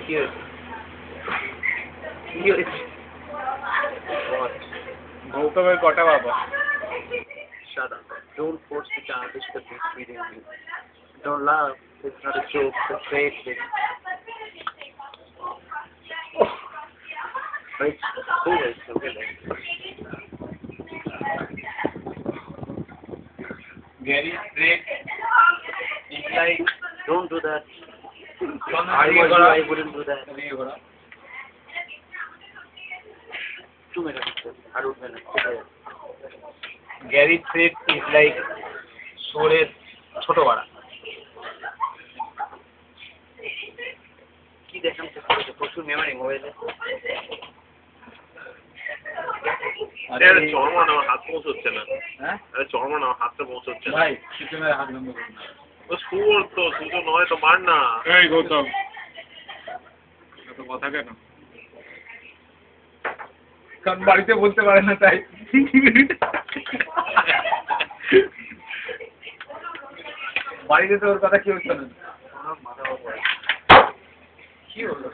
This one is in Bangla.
Here. Here. What? গৌতমের কটা বাবা? Shut up. Don't force the childish to be feeding you. Don't laugh. It's not a joke. It's a great thing. It's cool. It's okay. Gary Drake is like Don't do that. I wouldn't do that. 2 minutes. I don't minutes. Gary Drake is like সোরের ছোট বাড়া। কি দেখাম চেষ্টা করছে প্রচুর মেমোরি মোবাইলে। আরে চরমা না হাত পৌঁছচ্ছে না। হ্যাঁ আরে চরমা না হাতটা পৌঁছচ্ছে না। ভাই সিস্টেমের হাত বন্ধ করুন না। তো সুর তো সুতো নয় তো মার না। এই গৌতম এত কথা কেন? কারণ বাড়িতে বলতে পারে না তাই। বাড়িতে তো ওর কথা কেউ শোনে না। কি হলো?